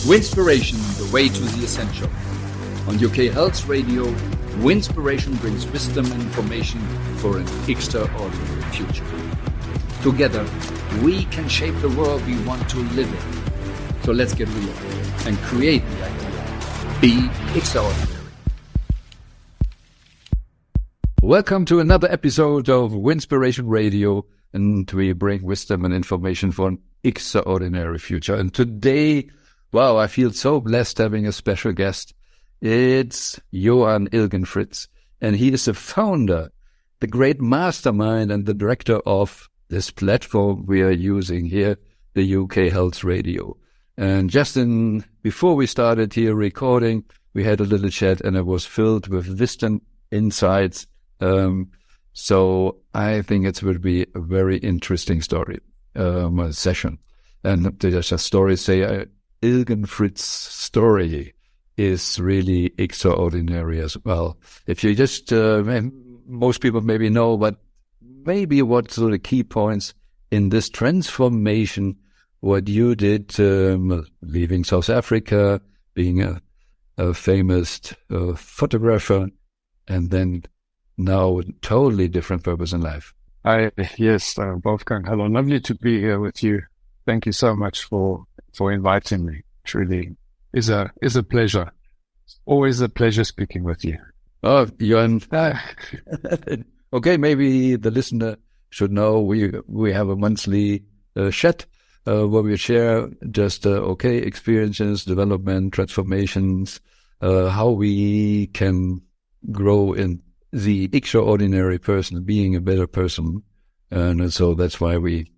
Winspiration, the way to the essential. On UK Health Radio, Winspiration brings wisdom and information for an extraordinary future. Together, we can shape the world we want to live in. So let's get real and create the idea. Be extraordinary. Welcome to another episode of Winspiration Radio, and we bring wisdom and information for an extraordinary future. And today, wow, I feel so blessed having a special guest. It's Johann Ilgenfritz, and he is the founder, the great mastermind, and the director of this platform we are using here, the UK Health Radio. And before we started here recording, we had a little chat, and it was filled with wisdom, insights. So I think it will be a very interesting session. And there's a story Ilgenfritz's story is really extraordinary as well. If you just, most people maybe know, but maybe what sort of key points in this transformation, what you did, leaving South Africa, being a famous photographer, and then now a totally different purpose in life. Yes, Wolfgang, hello. Lovely to be here with you. Thank you so much for inviting me. Truly is a pleasure. It's always a pleasure speaking with you. Oh, Johann. Okay, maybe the listener should know we have a monthly chat where we share just experiences, development, transformations, how we can grow in the extraordinary person, being a better person. And so that's why we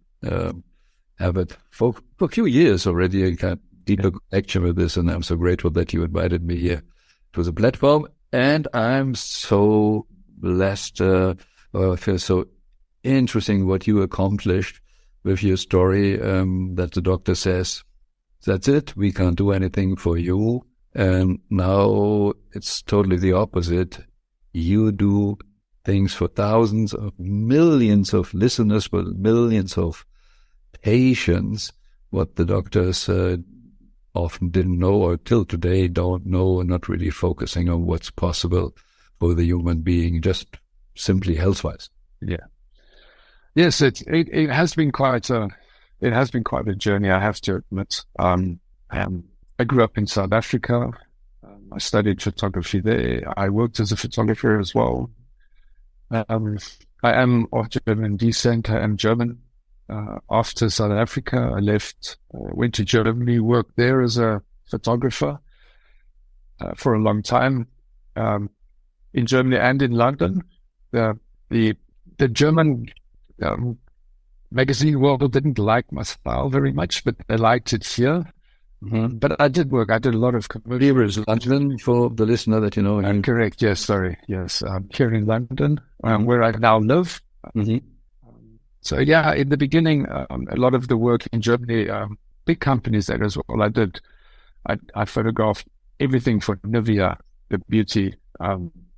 have it for a few years already, a kind of deeper connection with this. And I'm so grateful that you invited me here to the platform. And I'm so blessed. I feel so interesting what you accomplished with your story, that the doctor says, that's it, we can't do anything for you. And now it's totally the opposite. You do things for thousands of millions of listeners, but millions of patients, what the doctors often didn't know or till today don't know, and not really focusing on what's possible for the human being, just simply health-wise. Yeah. Yes, it has been quite a journey, I have to admit. I grew up in South Africa. I studied photography there. I worked as a photographer as well. I am of German descent. I am German. After South Africa, I left, went to Germany, worked there as a photographer for a long time, in Germany and in London. The German magazine world didn't like my style very much, but they liked it here. Mm-hmm. But I did work. I did a lot of commercials. London, for the listener that you know. Correct. Yes. Sorry. Yes. Here in London, where I now live. Mm-hmm. So yeah, in the beginning, a lot of the work in Germany, big companies there as well. I did. I photographed everything for Nivea, the beauty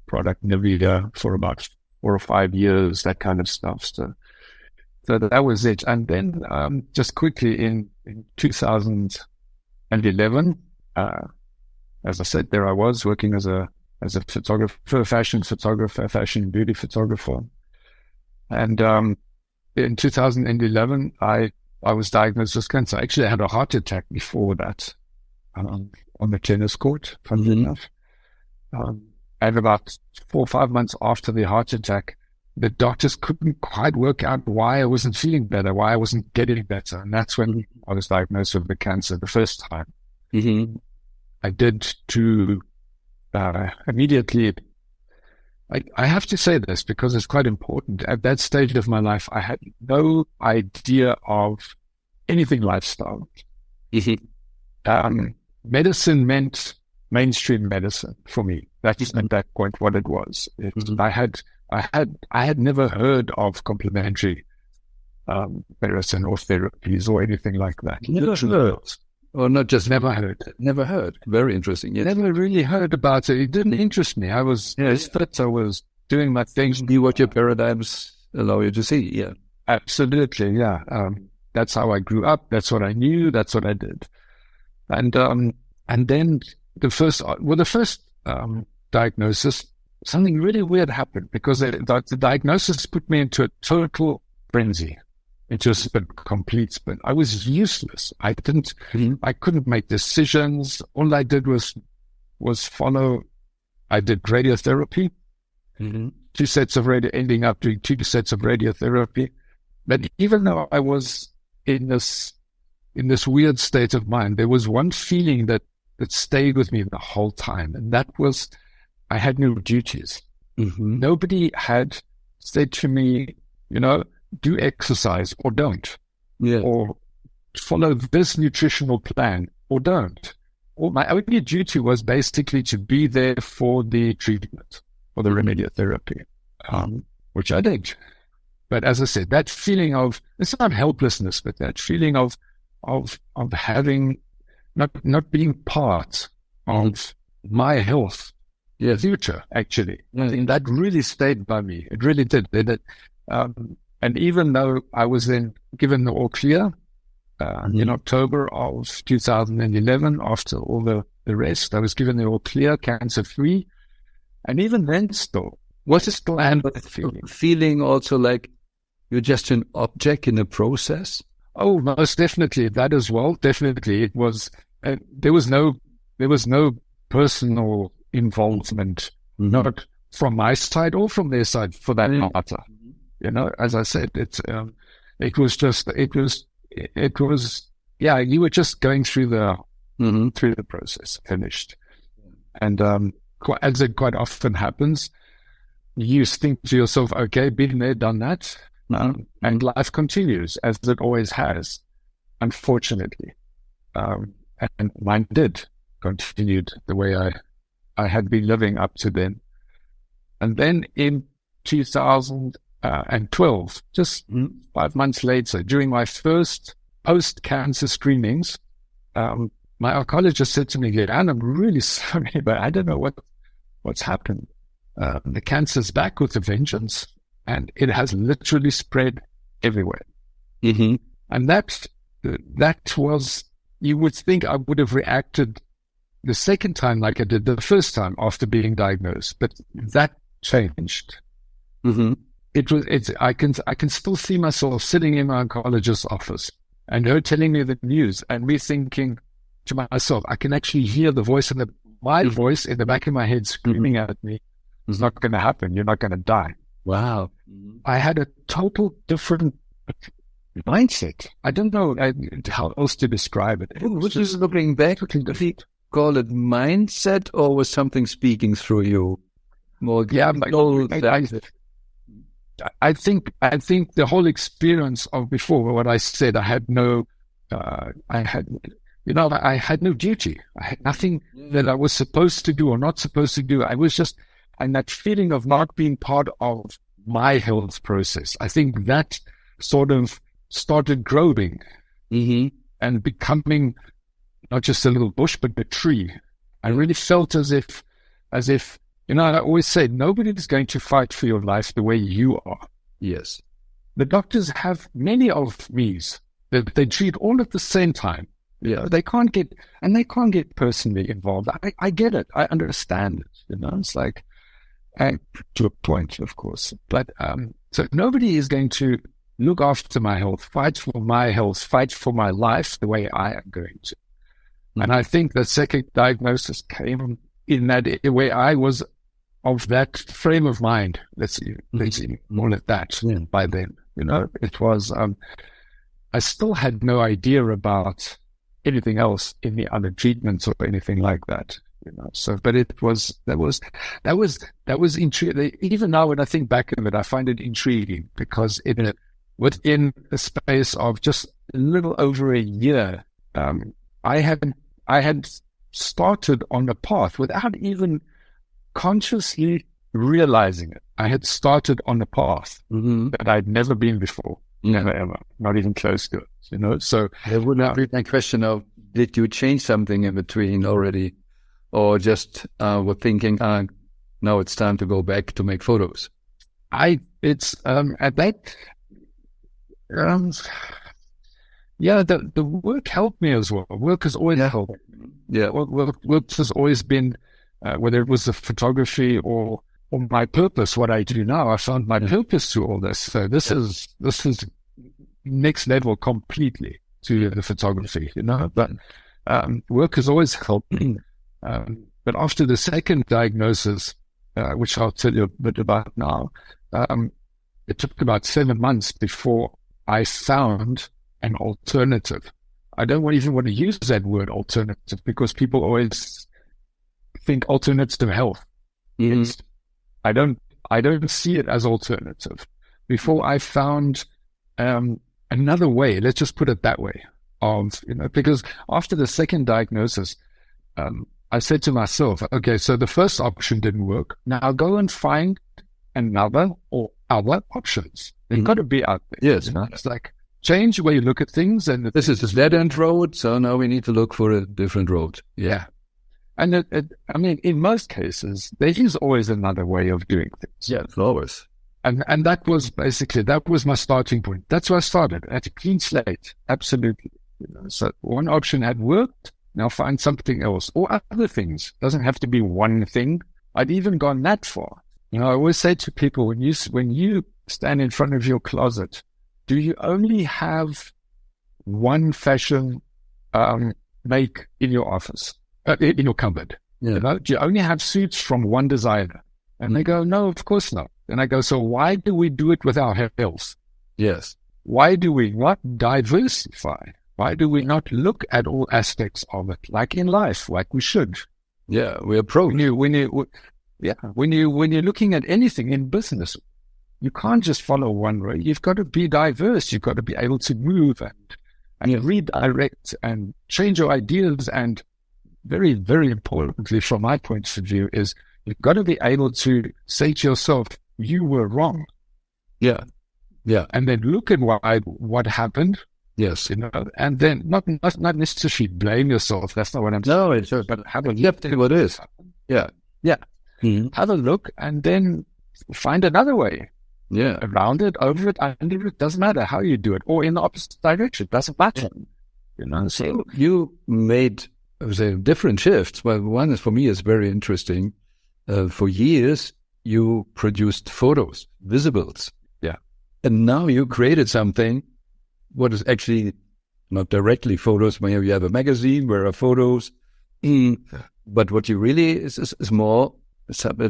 product Nivea, for about 4 or 5 years, that kind of stuff. So that was it. And then just quickly in 2011, as I said, there I was working as a photographer, fashion and beauty photographer. And in 2011, I was diagnosed with cancer. I actually had a heart attack before that on the tennis court, funnily enough. And about 4 or 5 months after the heart attack, the doctors couldn't quite work out why I wasn't feeling better, why I wasn't getting better. And that's when I was diagnosed with the cancer the first time. Mm-hmm. I did immediately. I have to say this because it's quite important. At that stage of my life, I had no idea of anything lifestyle. Mm-hmm. Medicine meant mainstream medicine for me. That's at that point what it was. I had never heard of complementary medicine or therapies or anything like that. Never heard. Or not just never heard. Never heard. Very interesting. Yes. Never really heard about it. It didn't interest me. I was fit. I was doing my things. Be what your paradigms allow you to see. Yeah. Absolutely. Yeah. That's how I grew up. That's what I knew. That's what I did. And And then the first diagnosis, something really weird happened, because the diagnosis put me into a total frenzy. It just spin, complete spin. I was useless. I couldn't make decisions. All I did was follow. I did radiotherapy, 2 sets of ending up doing 2 sets of radiotherapy. But even though I was in this weird state of mind, there was one feeling that stayed with me the whole time. And that was, I had no duties. Nobody had said to me, do exercise or don't, or follow this nutritional plan or don't. Or my only duty was basically to be there for the treatment, for the remediotherapy, which I did. But as I said, that feeling of, it's not helplessness, but that feeling of having, not being part of my health future, actually. And that really stayed by me. It really did. And even though I was then given the all clear in October of 2011, after all the rest, I was given the all clear, cancer-free. And even then still, was it still feeling also like you're just an object in the process? Oh, most definitely. That as well. Definitely. It was, there was no personal involvement, not from my side or from their side for that matter. As I said, it was, you were just going through the process, finished. And, as it quite often happens, you think to yourself, okay, been there, done that. And life continues, as it always has, unfortunately. And mine continued the way I had been living up to then. And then in 2012, just 5 months later, during my first post-cancer screenings, my oncologist said to me, Johann, I'm really sorry, but I don't know what's happened. The cancer's back with a vengeance, and it has literally spread everywhere. And that was, you would think I would have reacted the second time like I did the first time after being diagnosed, but that changed. I can still see myself sitting in my oncologist's office and her telling me the news, and me thinking to myself, I can actually hear the voice my voice in the back of my head screaming at me, it's not going to happen. You're not going to die. Wow. I had a total different mindset. I don't know how else to describe it. Which is looking back, do you call it mindset, or was something speaking through you? More, I think the whole experience of before, what I said, I had no duty. I had nothing that I was supposed to do or not supposed to do. I was just, and that feeling of not being part of my health process, I think that sort of started growing and becoming not just a little bush, but a tree. I really felt as if, I always say, nobody's going to fight for your life the way you are. Yes. The doctors have many of me's that they treat all at the same time. They can't get personally involved. I get it. I understand it. It's like, to a point, of course. But, so nobody is going to look after my health, fight for my life the way I am going to. And I think the second diagnosis came in that way I was of that frame of mind. Let's more at that by then. It was, I still had no idea about anything else in the other treatments or anything like that. So, but that was intriguing. Even now, when I think back of it, I find it intriguing because within a space of just a little over a year, I had started on a path without even consciously realizing it. I had started on a path that I'd never been before. Never ever, not even close to it. So there would not be a question of, did you change something in between already? Or just were thinking, now it's time to go back to make photos? yeah, the work helped me as well. Work has always helped. Yeah. Work has always been, whether it was the photography or my purpose, what I do now, I found my purpose to all this. So this is next level completely to the photography, but work has always helped me. But after the second diagnosis, which I'll tell you a bit about now, it took about 7 months before I found an alternative. I don't even want to use that word alternative, because people always think alternative health. Mm-hmm. I don't see it as alternative. Before I found another way, let's just put it that way, because after the second diagnosis, I said to myself, okay, so the first option didn't work. Now go and find another or other options. They've got to be out there. Yes. It's like change the way you look at things. And this is the dead-end road, so now we need to look for a different road. Yeah. And I mean, in most cases, there is always another way of doing things. Yeah, always. And that was my starting point. That's where I started, at a clean slate. Absolutely. So one option had worked. Now find something else, or other things. Doesn't have to be one thing. I'd even gone that far. I always say to people, when you stand in front of your closet, do you only have one fashion make in your office, in your cupboard? Yeah. Do you only have suits from one designer? And they go, no, of course not. And I go, so why do we do it with our health? Yes. Why do we not diversify? Why do we not look at all aspects of it, like in life, like we should? Yeah, we are pro. When you're looking at anything in business, you can't just follow one way. You've got to be diverse. You've got to be able to move and redirect and change your ideas. And very, very importantly, from my point of view, is you've got to be able to say to yourself, you were wrong. Yeah. Yeah. And then look at what happened. Yes. And then not necessarily blame yourself. That's not what I'm saying. No, it's just, but have a look at what is. Yeah. Yeah. Mm-hmm. Have a look and then find another way. Yeah. Around it, over it, under it, doesn't matter how you do it, or in the opposite direction, doesn't matter. So you made, I would say, different shifts. Well, one is, for me, is very interesting. For years, you produced photos, visibles. Yeah. And now you created something what is actually not directly photos. When you have a magazine where are photos, but what you really is more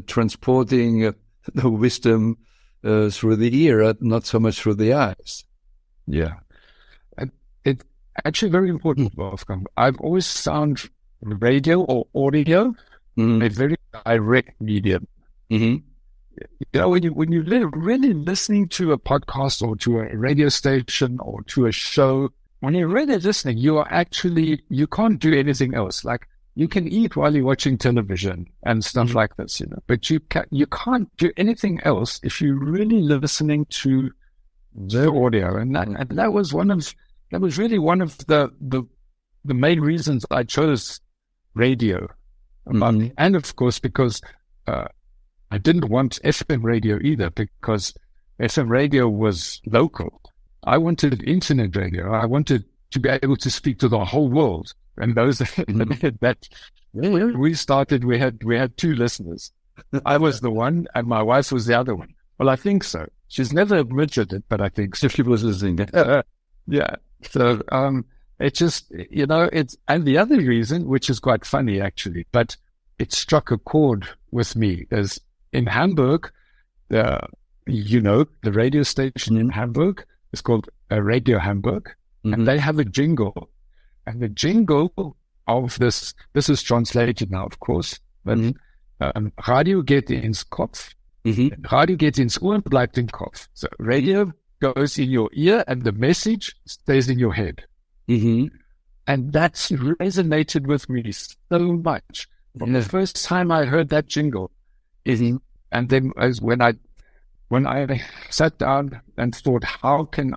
transporting the wisdom through the ear, not so much through the eyes. Yeah. It's actually very important, Wolfgang. I've always found radio or audio a very direct medium. Mm-hmm. When you're really listening to a podcast or to a radio station or to a show, when you're really listening, you can't do anything else. Like, you can eat while you're watching television and stuff like this, but you can't do anything else if you're really listening to the audio. And that was really one of the main reasons I chose radio. And of course, because, I didn't want FM radio either, because FM radio was local. I wanted internet radio. I wanted to be able to speak to the whole world. And those that we started, we had 2 listeners. I was the one, and my wife was the other one. Well, I think so. She's never admitted it, but I think so. She was listening. Yeah. So it just, it's, and the other reason, which is quite funny actually, but it struck a chord with me, is in Hamburg, the radio station in Hamburg is called Radio Hamburg, and they have a jingle. And the jingle of this is translated now, of course, but Radio geht ins Kopf, Radio geht ins Ohr und bleibt im Kopf. So radio goes in your ear and the message stays in your head. And that's resonated with me so much. From the first time I heard that jingle, and then when I sat down and thought, how can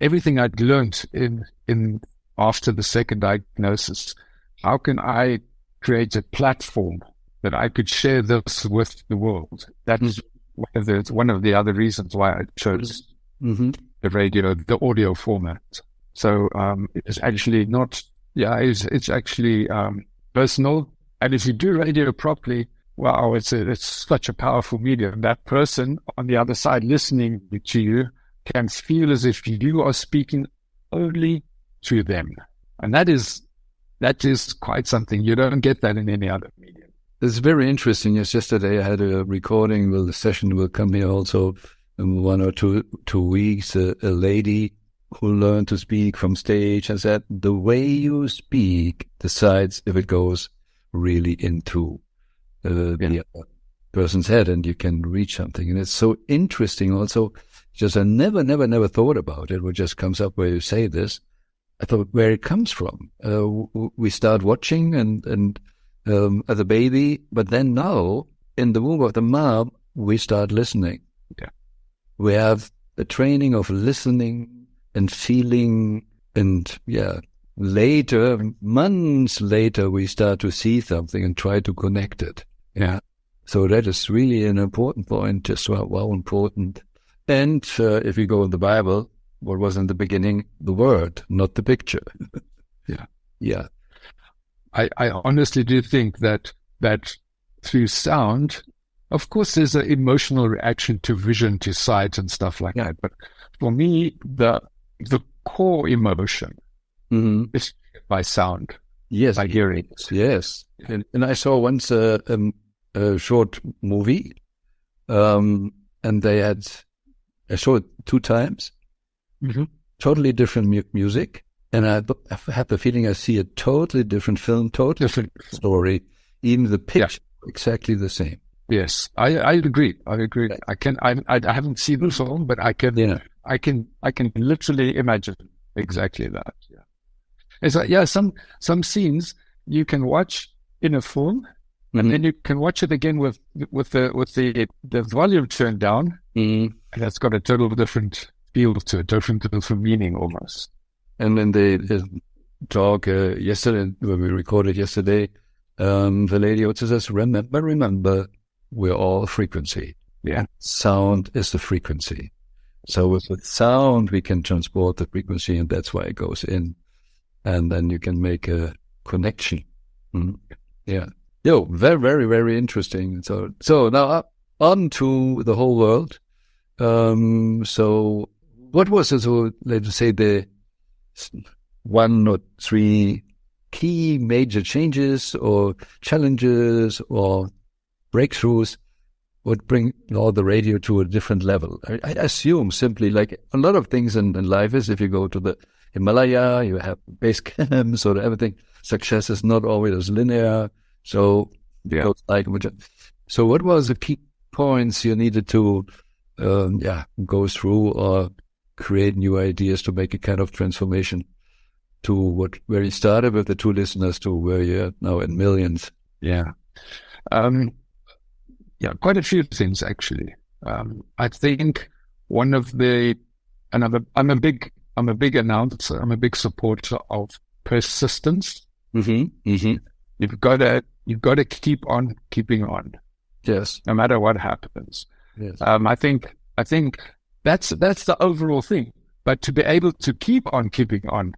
everything I'd learned in after the second diagnosis, how can I create a platform that I could share this with the world? That's one of the other reasons why I chose the radio, the audio format. So it's actually not, it's actually personal. And if you do radio properly, wow, it's such a powerful medium. That person on the other side listening to you can feel as if you are speaking only to them. And that is quite something. You don't get that in any other medium. It's very interesting. Yes, yesterday I had a recording. Well, the session will come here also in 1 or 2 weeks. A lady who learned to speak from stage and said, the way you speak decides if it goes really into the other person's head and you can reach something. And it's so interesting also. Just I never thought about it. What just comes up where you say this. I thought where it comes from. We start watching and as a baby, but then now in the womb of the mom, we start listening. Yeah. We have a training of listening and feeling, and later, months later, we start to see something and try to connect it. Yeah. So that is really an important point, just how important. And if you go in the Bible, what was in the beginning? The word, not the picture. Yeah. Yeah. I honestly do think that through sound, of course, there's an emotional reaction to vision, to sight and stuff like that. But for me, the core emotion is by sound. Yes. By hearing. Yes. And I saw once a short movie, and I saw it 2 times. Mm-hmm. Totally different music. And I have the feeling I see a totally different film, totally different story. Even the picture, exactly the same. Yes, I agree. I haven't seen the film, but I can literally imagine exactly that. Yeah. It's like, some scenes you can watch in a film, and then you can watch it again with the volume turned down, and it's got a total different feel to it, different meaning almost. And then the talk yesterday, when we recorded yesterday, the lady also says, remember, we're all frequency. Yeah. Sound is the frequency. So with sound, we can transport the frequency, and that's why it goes in. And then you can make a connection. Yeah. Very, very, very interesting. So now on to the whole world. So what was it? So let's say the 1 or 3 key major changes or challenges or breakthroughs would bring all the radio to a different level. I assume simply like a lot of things in life is, if you go to the Himalaya, you have base camps or everything. Success is not always linear. So so what was the key points you needed to go through or create new ideas to make a kind of transformation to where you started with the 2 listeners to where you're now in millions? Yeah. Quite a few things actually. I think one of the, and I'm a big announcer, I'm a big supporter of persistence. You've got to keep on keeping on. Yes. No matter what happens. Yes. I think that's the overall thing. But to be able to keep on keeping on,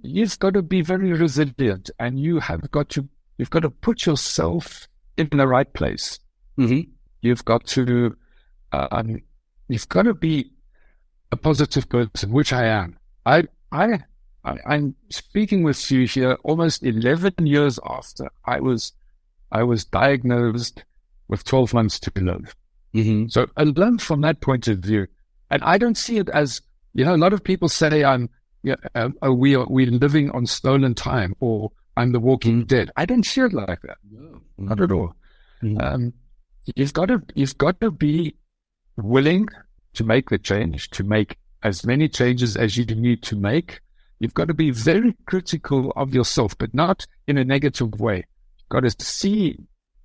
you've got to be very resilient, and you've got to put yourself in the right place. You've got to be a positive person, which I am. I'm speaking with you here almost 11 years after I was diagnosed with 12 months to live. So I learned from that point of view, and I don't see it as, a lot of people say we're living on stolen time, or I'm the walking dead. I don't see it like that. No. Not at all. You've got to be willing to make the change, to make as many changes as you need to make. You've got to be very critical of yourself, but not in a negative way. You've got to see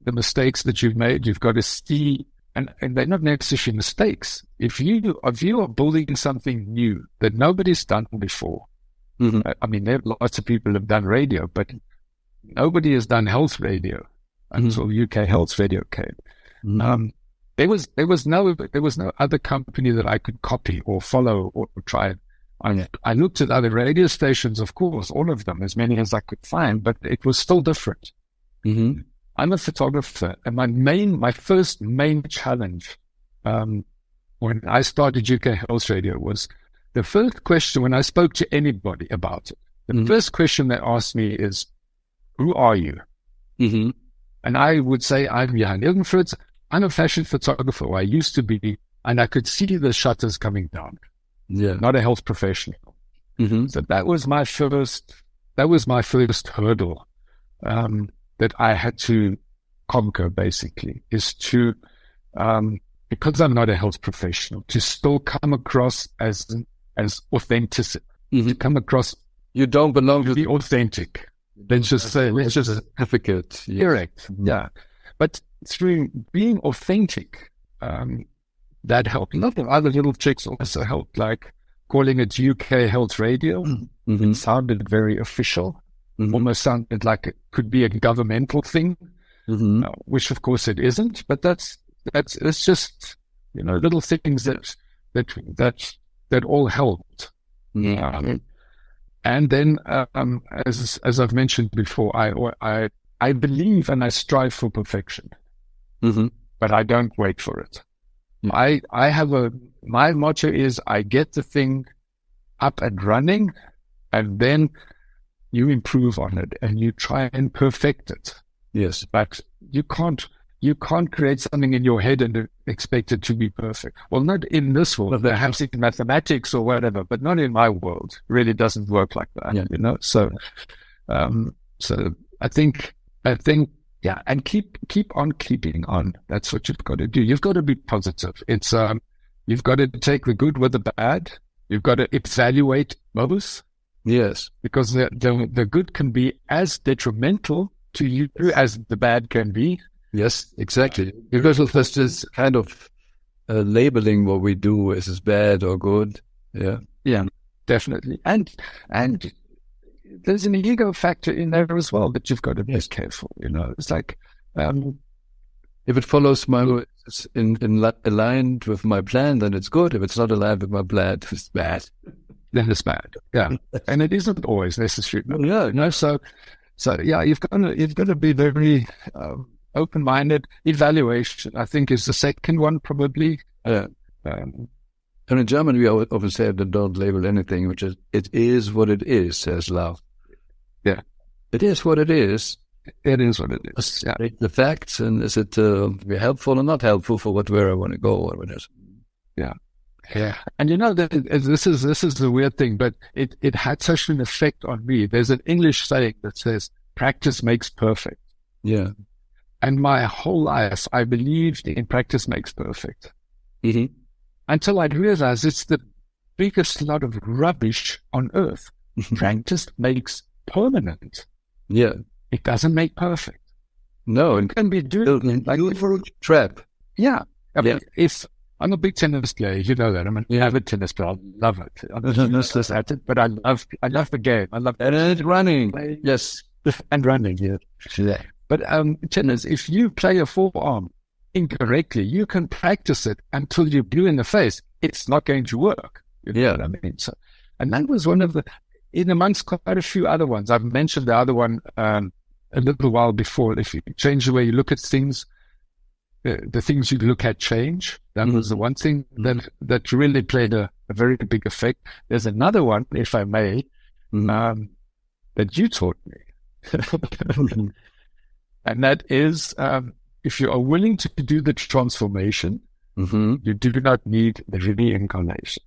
the mistakes that you've made. You've got to see, and they're not necessarily mistakes. If you are building something new that nobody's done before, I mean, there are lots of people who have done radio, but nobody has done health radio until UK Health Radio came. There was no other company that I could copy or follow or try. I looked at other radio stations, of course, all of them, as many as I could find, but it was still different. Mm-hmm. I'm a photographer, and my first main challenge, when I started UK Health Radio was the first question when I spoke to anybody about it. The first question they asked me is, who are you? Mm-hmm. And I would say, I'm Johann Ilgenfritz. I'm a fashion photographer, or I used to be, and I could see the shutters coming down. Yeah. Not a health professional. Mm-hmm. So that was my first hurdle, that I had to conquer, basically, is to, because I'm not a health professional, to still come across as authentic, to come across. You don't belong to be authentic. Let's just say, certificate. Yes. Correct. Yeah. But through being authentic, that helped. A lot of other little tricks also helped, like calling it UK Health Radio. Mm-hmm. It sounded very official. Mm-hmm. Almost sounded like it could be a governmental thing, which of course it isn't. But it's just, little things that all helped. Mm-hmm. And then, as I've mentioned before, I believe and I strive for perfection, but I don't wait for it. My motto is I get the thing up and running, and then you improve on it and you try and perfect it. Yes, but you can't create something in your head and expect it to be perfect. Well, not in this world, perhaps in mathematics or whatever, but not in my world. It really doesn't work like that, So, so I think, yeah, and keep on keeping on. That's what you've got to do. You've got to be positive. It's, you've got to take the good with the bad. You've got to evaluate both. Yes. Because the good can be as detrimental to you as the bad can be. Yes, exactly. Because that's just kind of labeling what we do as bad or good. Yeah. Yeah, definitely. And there's an ego factor in there as well that you've got to be careful. It's like, if it follows it's aligned with my plan, then it's good. If it's not aligned with my plan, it's bad. Then it's bad. Yeah. And it isn't always necessary. Yeah. So yeah, you've got to be very, open-minded. Evaluation, I think, is the second one, probably. And in German, we often say that don't label anything, which is, it is what it is, says love. Yeah. It is what it is. It is what it is. Yeah. The facts, and is it helpful or not helpful for where I want to go or whatever. Yeah. Yeah. And this is the weird thing, but it had such an effect on me. There's an English saying that says, practice makes perfect. Yeah. And my whole life, I believed in practice makes perfect. Mm-hmm. Until I realized it's the biggest lot of rubbish on earth. Practice makes permanent. Yeah. It doesn't make perfect. No. It can be doing like a trap. Yeah. Yeah. If I'm a big tennis player, you know that. I'm an avid tennis player. I love it. I'm useless at it, but I love the game. I love running. Yes. And running, yeah. But tennis, if you play a forearm incorrectly, you can practice it until you're blue in the face. It's not going to work. You know what I mean? So, and that was one of in amongst quite a few other ones. I've mentioned the other one a little while before. If you change the way you look at things, the things you look at change. That was the one thing that really played a very big effect. There's another one, if I may, that you taught me. And that is, if you are willing to do the transformation, you do not need the reincarnation.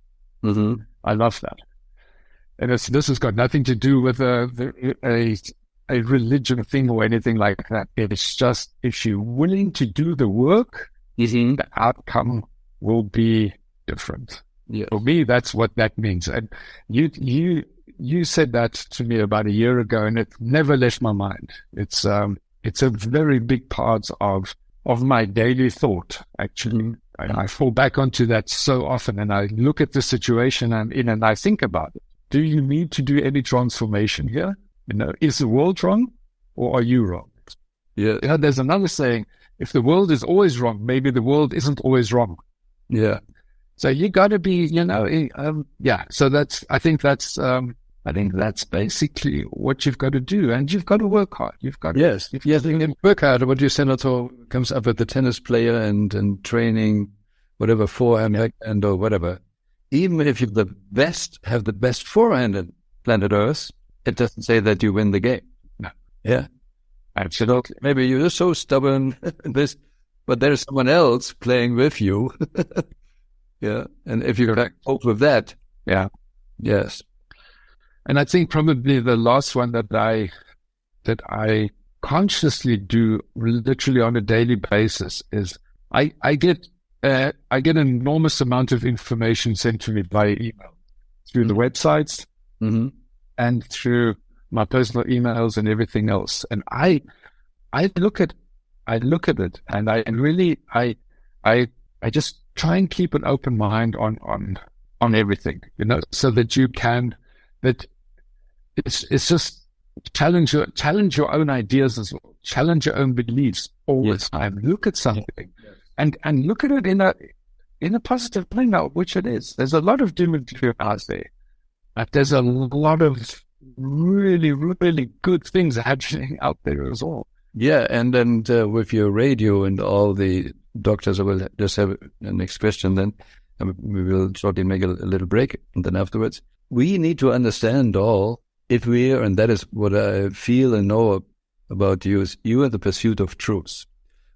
I love that. And this has got nothing to do with a religion thing or anything like that. It's just, if you're willing to do the work, the outcome will be different. Yeah. For me, that's what that means. And you said that to me about a year ago, and it never left my mind. It's a very big part of my daily thought, actually. I fall back onto that so often, and I look at the situation I'm in and I think about it. Do you need to do any transformation here? Is the world wrong, or are you wrong? Yeah. There's another saying, if the world is always wrong, maybe the world isn't always wrong. Yeah. So you got to be, yeah. So I think that's basically what you've got to do, and you've got to work hard. Yes, work hard. What you said also comes up with the tennis player and training, whatever forehand, backhand, or whatever. Even if you have the best forehand on planet Earth, it doesn't say that you win the game. No. Yeah, absolutely. Maybe you're so stubborn, but there's someone else playing with you. Yeah, and if you can cope with that, yeah, yes. And I think probably the last one that I consciously do literally on a daily basis is I get an enormous amount of information sent to me via email through the websites and through my personal emails and everything else. And I look at it, and I just try and keep an open mind on everything, so that it's just challenge your own ideas as well, challenge your own beliefs all the time. Look at something and look at it in a positive manner, which it is. There's a lot of doom and gloom out there, but there's a lot of really, really good things happening out there as well. Yeah, and with your radio and all the doctors, I will just have a next question then. We will shortly make a little break, and then afterwards. We need to understand all, and that is what I feel and know about you, is you are in the pursuit of truth.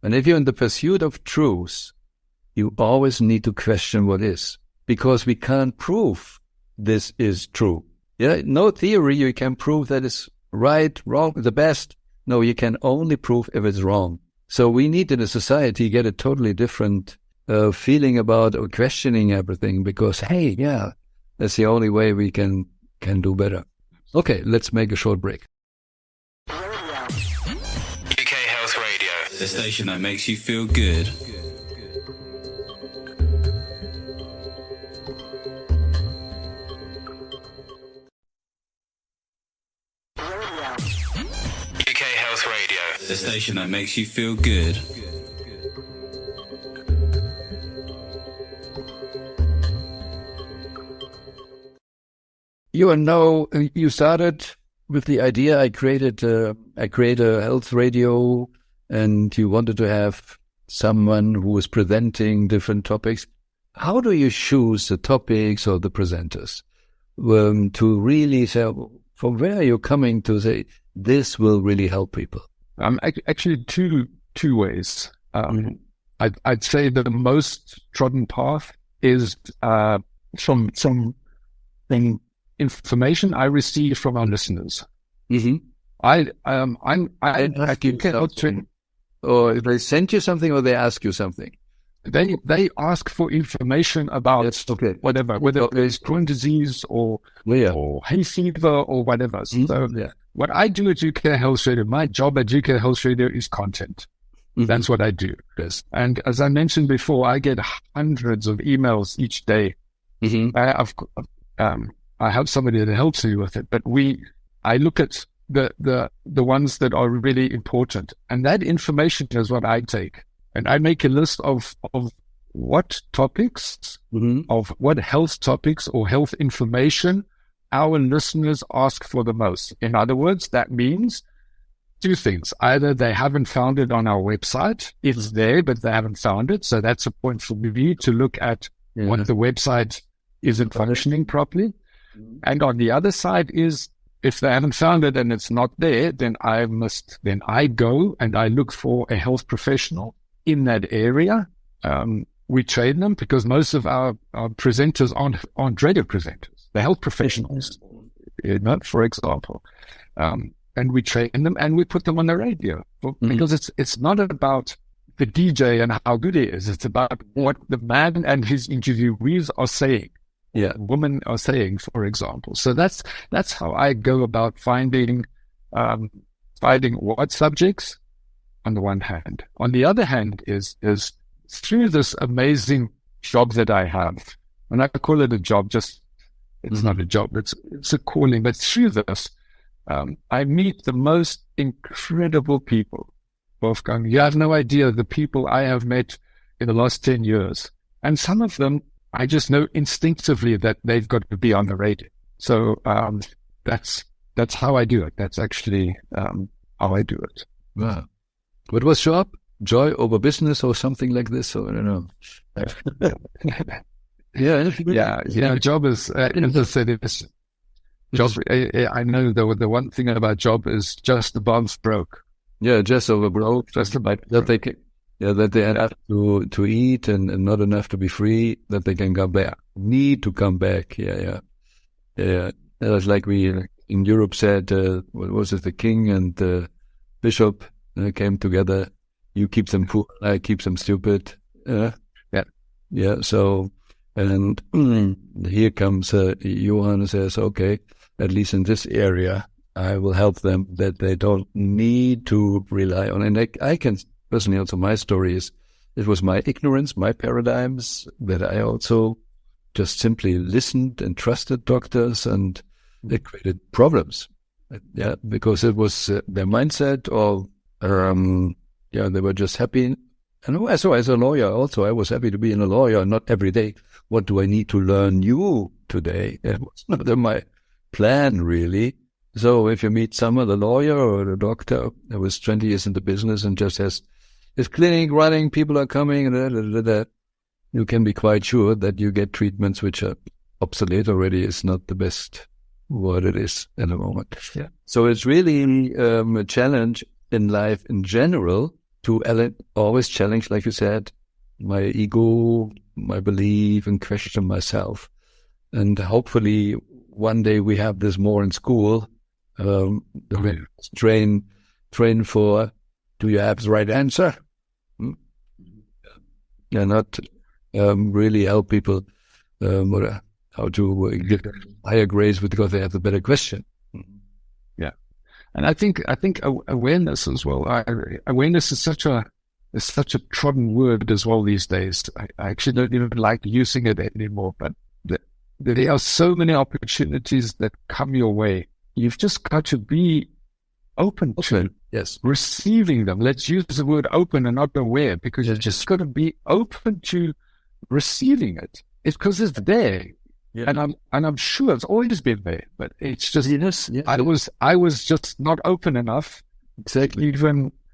And if you're in the pursuit of truth, you always need to question what is, because we can't prove this is true. Yeah, no theory you can prove that is right, wrong, the best. No, you can only prove if it's wrong. So we need in a society get a totally different feeling about or questioning everything, because, hey, yeah, that's the only way we can do better. Okay, let's make a short break. UK Health Radio, the station that makes you feel good. UK Health Radio, the station that makes you feel good. You started with the idea I create a health radio, and you wanted to have someone who is presenting different topics. How do you choose the topics or the presenters to really say, from where are you coming to say, this will really help people? Actually, two ways. I'd say that the most trodden path is from information I receive from our listeners. Or they send you something, or they ask you something. They ask for information about whatever, whether it's Crohn's disease or hay fever or whatever. So what I do at UK Health Radio, my job at UK Health Radio is content. That's what I do. Yes. And as I mentioned before, I get hundreds of emails each day. I have somebody that helps me with it, but I look at the ones that are really important, and that information is what I take, and I make a list of what topics, of what health topics or health information our listeners ask for the most. In other words, that means two things. Either they haven't found it on our website, it's there, but they haven't found it. So that's a point for me to look at what the website isn't functioning properly. And on the other side is, if they haven't found it and it's not there, then I go and I look for a health professional in that area. We train them, because most of our presenters aren't radio presenters. They're health professionals, for example. And we train them and we put them on the radio, because it's not about the DJ and how good he is. It's about what the man and his interviewees are saying. Women are saying, for example. So that's how I go about finding what subjects on the one hand. On the other hand is through this amazing job that I have, and I call it a job, it's not a job, it's a calling, but through this, I meet the most incredible people. Wolfgang, you have no idea the people I have met in the last 10 years. And some of them I just know instinctively that they've got to be on the radio. So that's how I do it. That's actually how I do it. Wow. What was job? Joy over business or something like this? Or I don't know. Yeah. Job is, as I said, it's job. I know the one thing about job is just above broke. Yeah, just over broke. Just about that they can, that they have to eat and not enough to be free. That they can come back. Need to come back. Yeah. It was like we in Europe said. What was it? The king and the bishop came together. You keep them poor, I keep them stupid. Yeah. So, and here comes Johann and says, okay, at least in this area, I will help them that they don't need to rely on. And I can personally also, my story is, it was my ignorance, my paradigms that I also just simply listened and trusted doctors, and they created problems. Yeah, because it was their mindset, or they were just happy. And so as a lawyer also, I was happy to be a lawyer, not every day. What do I need to learn new today? It was not my plan, really. So if you meet some other lawyer or a doctor that was 20 years in the business and just has his clinic running, people are coming, you can be quite sure that you get treatments which are obsolete already. Is not the best word it is at the moment. Yeah. So it's really a challenge in life in general to always challenge, like you said, my ego, my belief, and question myself. And hopefully one day we have this more in school. Train for, do you have the right answer? Yeah, not really help people how to get higher grades because they have the better question. Yeah. And I think awareness as well. Awareness is such a trodden word as well these days. I actually don't even like using it anymore. But there are so many opportunities that come your way. You've just got to be open to receiving them. Let's use the word open and not aware, because you've just got to be open to receiving it. It's because it's there. Yeah. And I'm sure it's always been there, but it's just, I was just not open enough. Exactly.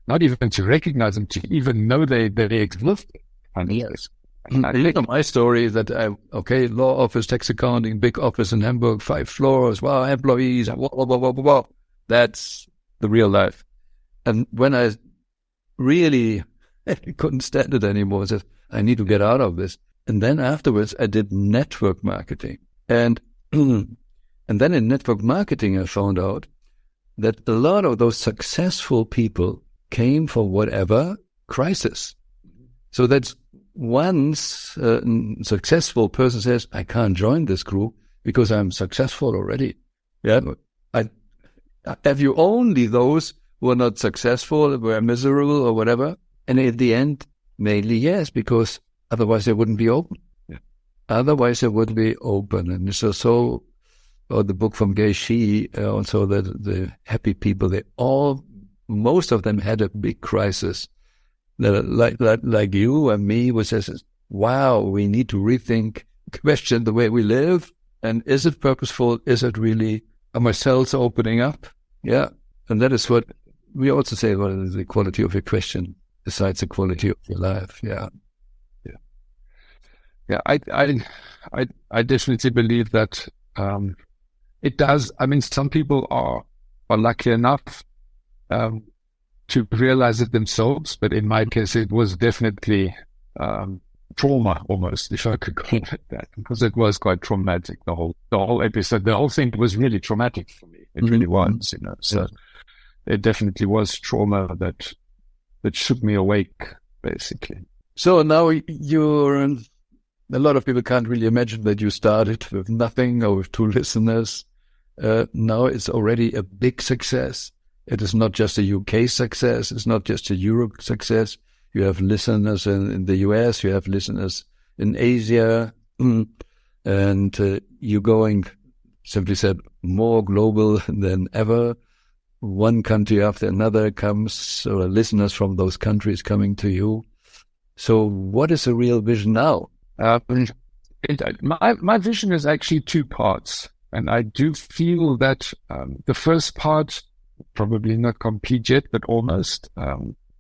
Not even to recognize them, to even know they exist. And yes. My story is that law office, tax accounting, big office in Hamburg, 5 floors, wow, employees, blah. That's the real life. And when I really couldn't stand it anymore, I said, I need to get out of this. And then afterwards, I did network marketing. And then in network marketing, I found out that a lot of those successful people came from whatever crisis. So that's once a successful person says, I can't join this group because I'm successful already. Yeah. Have you only those who are not successful, were miserable or whatever? And at the end, mainly yes, because otherwise they wouldn't be open. Yeah. Otherwise they wouldn't be open. And so the book from Gay Shi, also that the happy people, most of them had a big crisis. Like you and me, which says, wow, we need to rethink, question the way we live. And is it purposeful? Is it really, are my cells opening up? Yeah. And that is what we also say, what is the quality of your question besides the quality of your life? Yeah. Yeah. I definitely believe that, it does. I mean, some people are lucky enough, to realize it themselves, but in my case, it was definitely trauma, almost, if I could call it that, because it was quite traumatic. The whole episode, the whole thing was really traumatic for me. It really was, So it definitely was trauma that shook me awake, basically. So now a lot of people can't really imagine that you started with nothing or with 2 listeners. Now it's already a big success. It is not just a UK success. It's not just a Europe success. You have listeners in the US. You have listeners in Asia. And you're going, simply said, more global than ever. One country after another comes, or listeners from those countries coming to you. So what is the real vision now? My vision is actually two parts. And I do feel that the first part, probably not complete yet, but almost.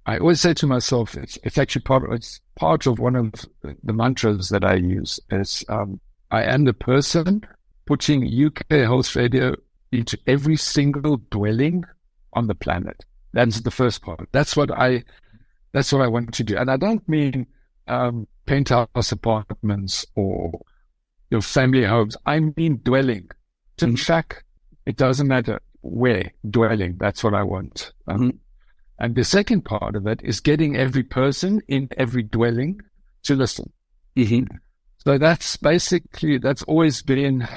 I always say to myself, it's actually part of one of the mantras that I use is I am the person putting UK Health Radio into every single dwelling on the planet. That's the first part. That's what I want to do. And I don't mean penthouse apartments or your family homes. I mean dwelling. In fact, it doesn't matter where, dwelling. That's what I want. And the second part of it is getting every person in every dwelling to listen. So that's always been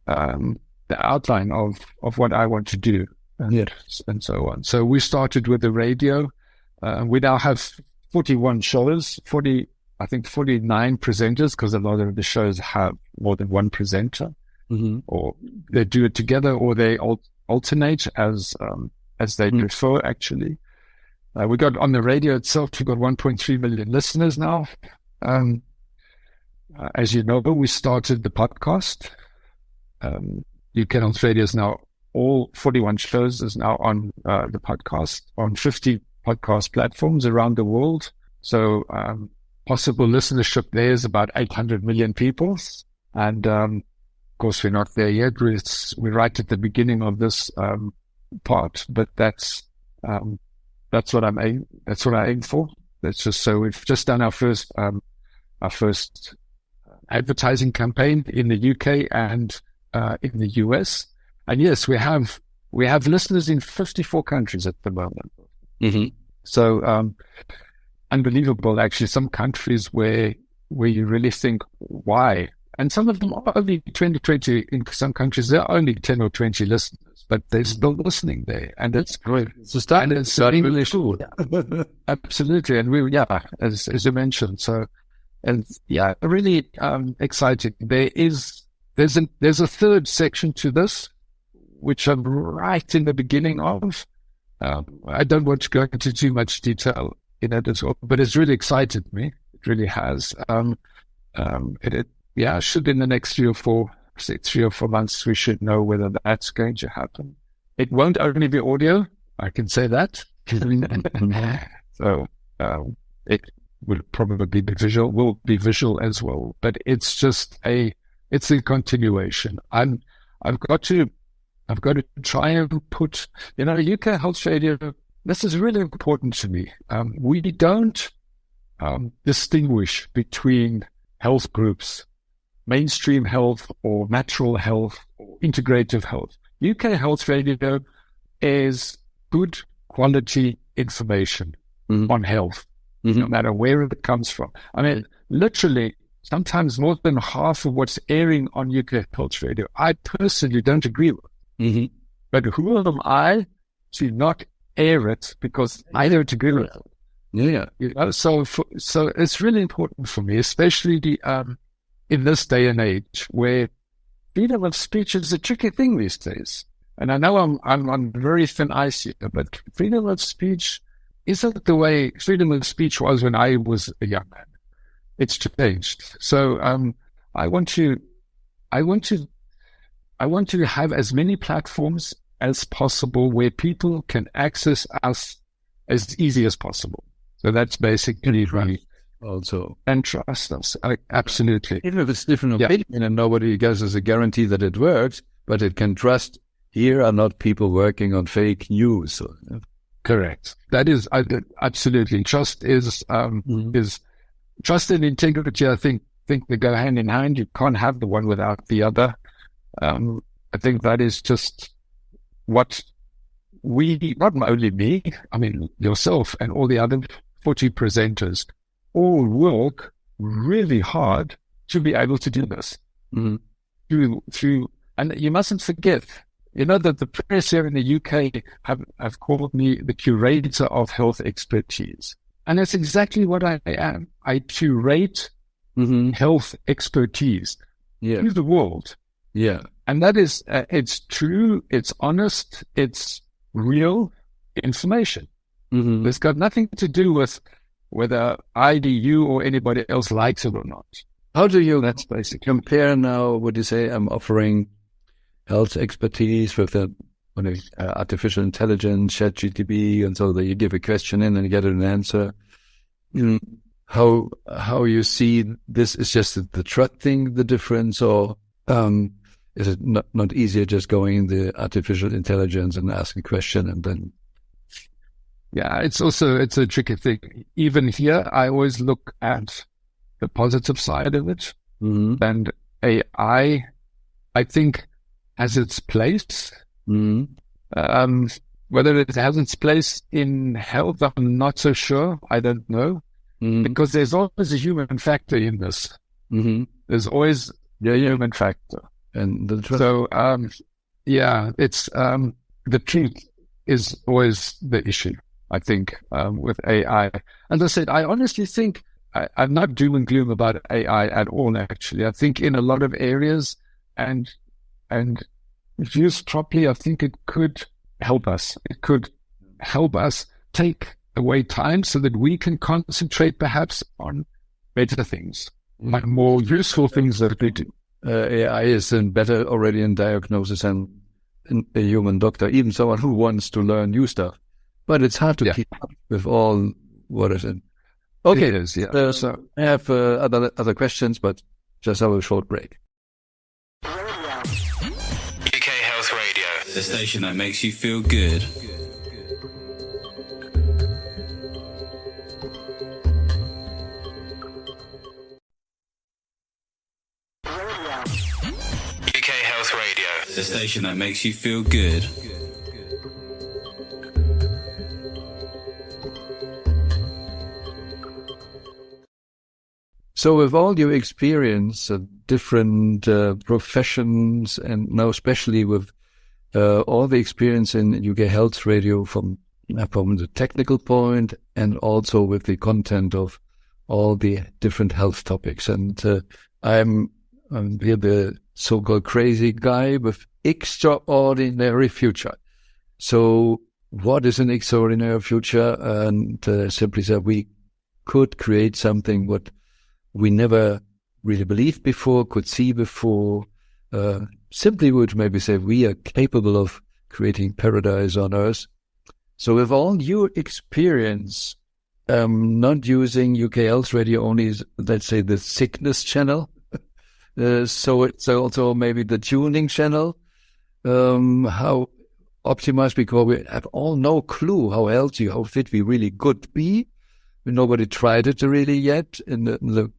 the outline of what I want to do and so on. So we started with the radio. We now have 41 shows, 49 presenters, because a lot of the shows have more than one presenter. Or they do it together, or they alternate as they prefer. Actually, we got on the radio itself. We got 1.3 million listeners now. As you know, we started the podcast. UK Health Radio is now all 41 shows is now on the podcast on 50 podcast platforms around the world. So possible listenership there is about 800 million people, and of course, we're not there yet. We're right at the beginning of this part, but that's what I aim for. That's just so we've just done our first advertising campaign in the UK and in the US, and yes, we have listeners in 54 countries at the moment. So unbelievable, actually. Some countries where you really think, why? And some of them are only 20. In some countries, there are only 10 or 20 listeners, but they're still listening there. And it's great. And it's really cool. Absolutely. And as you mentioned. So, and really exciting. There's a third section to this, which I'm right in the beginning of. I don't want to go into too much detail in it as well, but it's really excited me. It really has. Should in the next 3 or 4 months, we should know whether that's going to happen. It won't only be audio, I can say that. So it will probably be visual, will be visual as well. But it's just it's a continuation. I've got to try and put, UK Health Radio. This is really important to me. We don't distinguish between health groups. Mainstream health or natural health or integrative health. UK Health Radio is good quality information on health, no matter where it comes from. I mean, literally, sometimes more than half of what's airing on UK Health Radio, I personally don't agree with. But who am I to not air it because I don't agree with it? So it's really important for me, especially in this day and age where freedom of speech is a tricky thing these days. And I know I'm on very thin ice here, but freedom of speech isn't the way freedom of speech was when I was a young man. It's changed. So I want to have as many platforms as possible where people can access us as easy as possible. So that's basically right. Also, and trust us. Absolutely. Even if it's different opinion and nobody gives us a guarantee that it works, but it can trust here are not people working on fake news. Correct. That is absolutely. Trust is trust and integrity. I think they go hand in hand. You can't have the one without the other. I think that is just what not only me, I mean yourself and all the other 40 presenters all work really hard to be able to do this. Through, and you mustn't forget, that the press here in the UK have called me the curator of health expertise. And that's exactly what I am. I curate health expertise to the world. Yeah. And that is, it's true, it's honest, it's real information. It's got nothing to do with whether you or anybody else likes it or not. How do you That's basic. compare now? Would you say I'm offering health expertise with the artificial intelligence, ChatGPT, and so that you give a question in and you get an answer? How you see this is just the trust thing, the difference, or is it not easier just going in the artificial intelligence and asking a question and then? Yeah, it's a tricky thing. Even here, I always look at the positive side of it. And AI, I think, has its place. Whether it has its place in health, I'm not so sure. I don't know. Because there's always a human factor in this. There's always a human factor. And the trust. So, it's the truth is always the issue, I think, with AI. As I said, I honestly think I'm not doom and gloom about AI at all, actually. I think in a lot of areas and if used properly, I think it could help us. It could help us take away time so that we can concentrate perhaps on better things, like more useful things that we do. AI is better already in diagnosis than a human doctor, even someone who wants to learn new stuff. But it's hard to keep up with all what is in. Okay, it is, yeah. So I have other questions, but just have a short break. UK Health Radio, the station that makes you feel good. UK Health Radio, the station that makes you feel good. So with all your experience, different professions, and now especially with all the experience in UK Health Radio from the technical point and also with the content of all the different health topics. And I'm here the so-called crazy guy with extraordinary future. So what is an extraordinary future? And simply said, we could create something what we never really believed before, could see before. Simply would maybe say we are capable of creating paradise on earth. So with all your experience, not using UK Health Radio only is, let's say, the sickness channel. So it's also maybe the tuning channel. How optimized, because we have all no clue how healthy, how fit we really could be. Nobody tried it really yet in the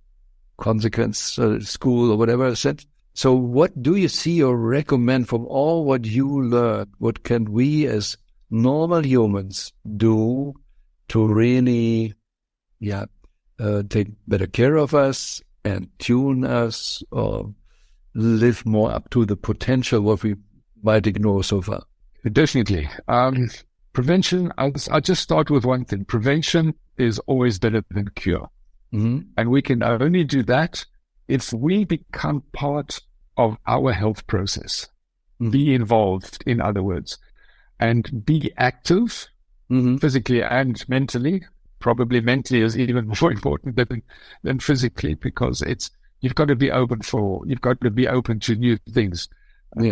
consequence school or whatever I said. So what do you see or recommend from all what you learned? What can we as normal humans do to really, take better care of us and tune us or live more up to the potential what we might ignore so far? Definitely. Prevention, I'll just start with one thing. Prevention is always better than cure. And we can only do that if we become part of our health process, be involved, in other words, and be active physically and mentally. Probably mentally is even more important than physically, because you've got to be open to new things.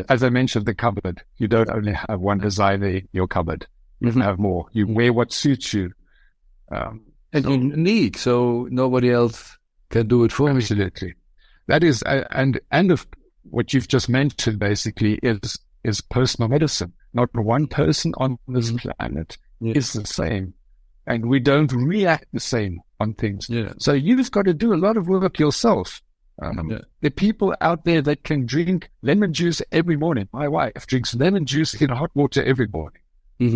As I mentioned, the cupboard, you don't only have one designer in your cupboard. You have more. You wear what suits you. And unique, so nobody else can do it for me. Absolutely. That is, and of what you've just mentioned basically is personal medicine. Not one person on this planet is the same. And we don't react the same on things. So you've got to do a lot of work yourself. There are people out there that can drink lemon juice every morning. My wife drinks lemon juice in hot water every morning.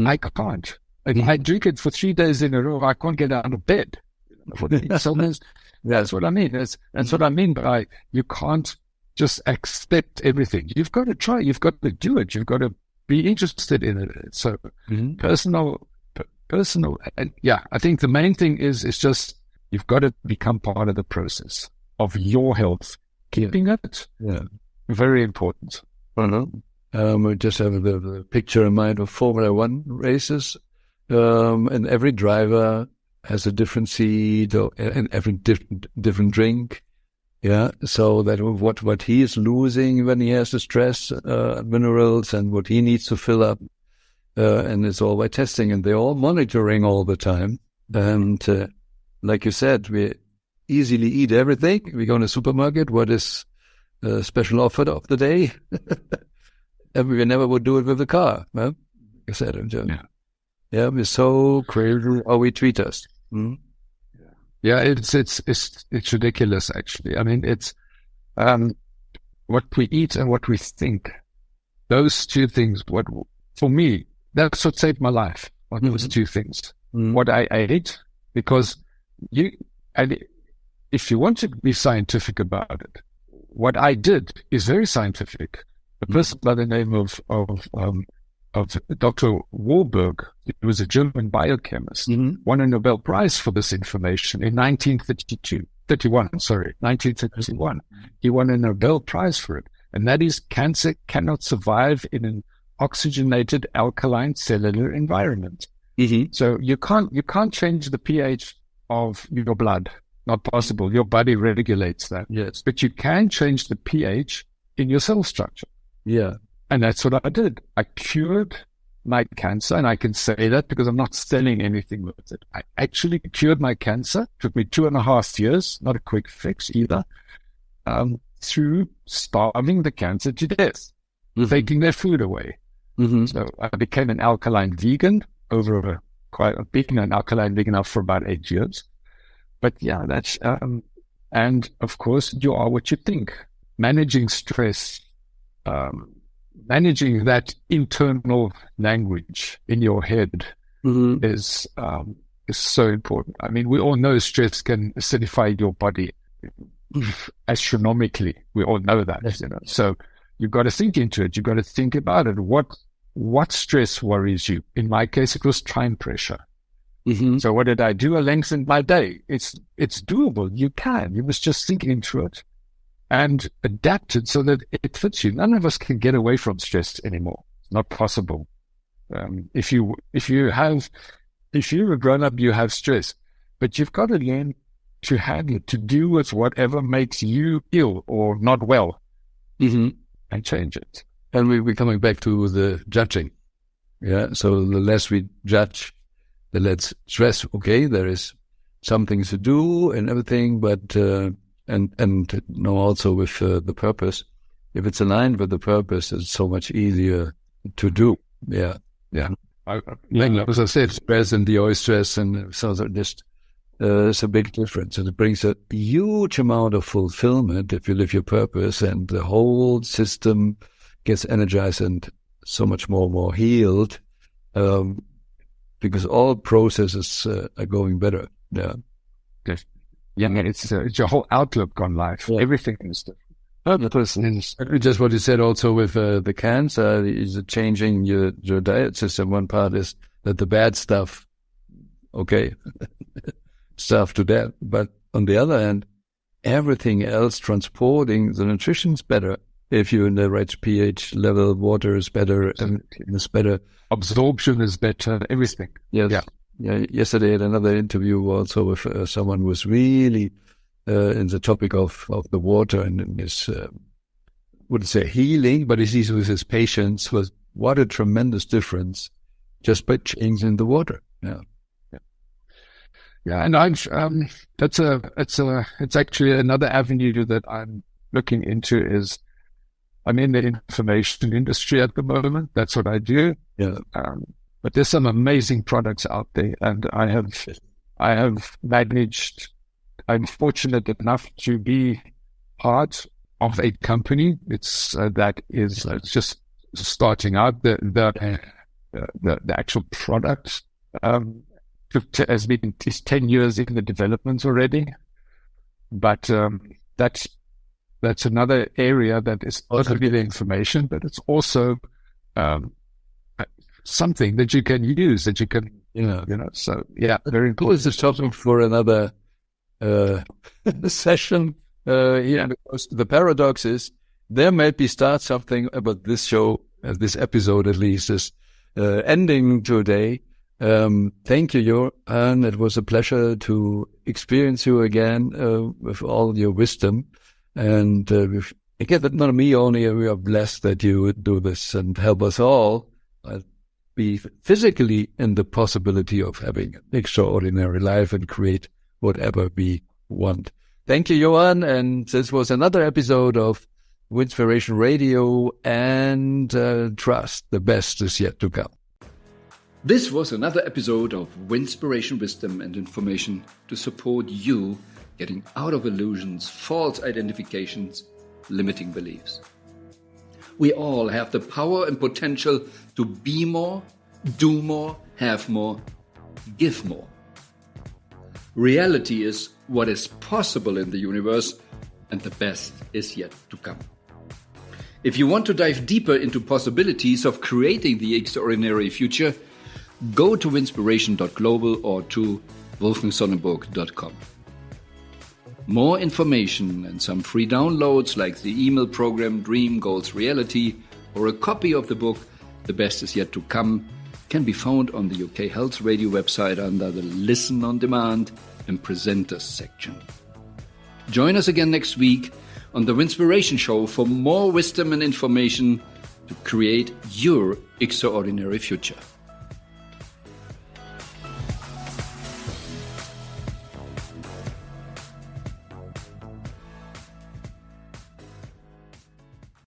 I can't. And I drink it for 3 days in a row. I can't get out of bed. So that's what I mean. That's what I mean by you can't just accept everything. You've got to try. You've got to do it. You've got to be interested in it. So personal. And I think the main thing is just you've got to become part of the process of your health. Keeping it. Very important. We just have the picture in mind of Formula One races. And every driver has a different seat and every different drink. Yeah, so that what he is losing when he has the stress minerals and what he needs to fill up, and it's all by testing, and they're all monitoring all the time. And like you said, we easily eat everything. We go in a supermarket. What is special offer of the day? And we never would do it with the car. Huh? Like I said, yeah, we're so crazy how we treat us. Mm-hmm. Yeah, it's ridiculous, actually. I mean, it's what we eat and what we think. Those two things, for me, that's what saved my life. Those two things. Mm-hmm. What I ate, because if you want to be scientific about it, what I did is very scientific. A person by the name of Dr. Warburg, he was a German biochemist, won a Nobel Prize for this information in 1931. He won a Nobel Prize for it. And that is, cancer cannot survive in an oxygenated alkaline cellular environment. Mm-hmm. So you can't change the pH of your blood. Not possible. Your body regulates that. Yes. But you can change the pH in your cell structure. Yeah. And that's what I did. I cured my cancer, and I can say that because I'm not selling anything with it. I actually cured my cancer. It took me 2.5 years, not a quick fix either, through starving the cancer to death, taking their food away. Mm-hmm. So I became an alkaline vegan being an alkaline vegan now for about 8 years. But yeah, that's, and of course you are what you think. Managing stress, managing that internal language in your head is so important. I mean, we all know stress can acidify your body astronomically. We all know that, So you've got to think into it. You've got to think about it. What stress worries you? In my case, it was time pressure. Mm-hmm. So what did I do? I lengthened my day. It's doable. You must just think into it and adapt it so that it fits you. None of us can get away from stress anymore. It's not possible. If you're a grown up, you have stress, but you've got to learn to handle it, to deal with whatever makes you ill or not well, and change it. And we're coming back to the judging. Yeah. So the less we judge, the less stress. Okay, there is some things to do and everything, but and now also with the purpose. If it's aligned with the purpose, it's so much easier to do. Yeah, yeah. As I said, stress and the eustress, and so just it's a big difference, and it brings a huge amount of fulfillment if you live your purpose, and the whole system gets energized and so much more healed, because all processes are going better. Yeah. Yes. Yeah, it's your whole outlook on life. Yeah. Everything is different. Just what you said also with the cancer is changing your diet system. One part is that the bad stuff, okay, stuff to that. But on the other hand, everything else transporting the nutrition's better. If you're in the right pH level, water is better, and it's better. Absorption is better, everything. Yes. Yeah. Yeah, yesterday I had another interview also with someone who was really in the topic of the water and his, wouldn't say healing, but he sees with his patients was what a tremendous difference just by changing the water. Yeah. Yeah. And it's actually another avenue that I'm looking into is I'm in the information industry at the moment. That's what I do. Yeah. But there's some amazing products out there, and I have managed. I'm fortunate enough to be part of a company. It's that is just starting out. The actual product is 10 years in the development already, but that's another area that is not only the information, but it's also something that you can use, that you can, so yeah, very important. It's a topic for another session here. Because the paradox is there might be start something about this show, this episode at least, is ending today. Thank you, Johann. It was a pleasure to experience you again with all your wisdom. And again, but not me only, we are blessed that you do this and help us all be physically in the possibility of having an extraordinary life and create whatever we want. Thank you, Johann. And this was another episode of Winspiration Radio, and trust, the best is yet to come. This was another episode of Winspiration Wisdom and Information to support you getting out of illusions, false identifications, limiting beliefs. We all have the power and potential to be more, do more, have more, give more. Reality is what is possible in the universe, and the best is yet to come. If you want to dive deeper into possibilities of creating the extraordinary future, go to winspiration.global or to wolfgangsonnenburg.com. More information and some free downloads like the email program Dream Goals Reality or a copy of the book The Best Is Yet to Come can be found on the UK Health Radio website under the Listen on Demand and Presenters section. Join us again next week on the Winspiration Show for more wisdom and information to create your extraordinary future.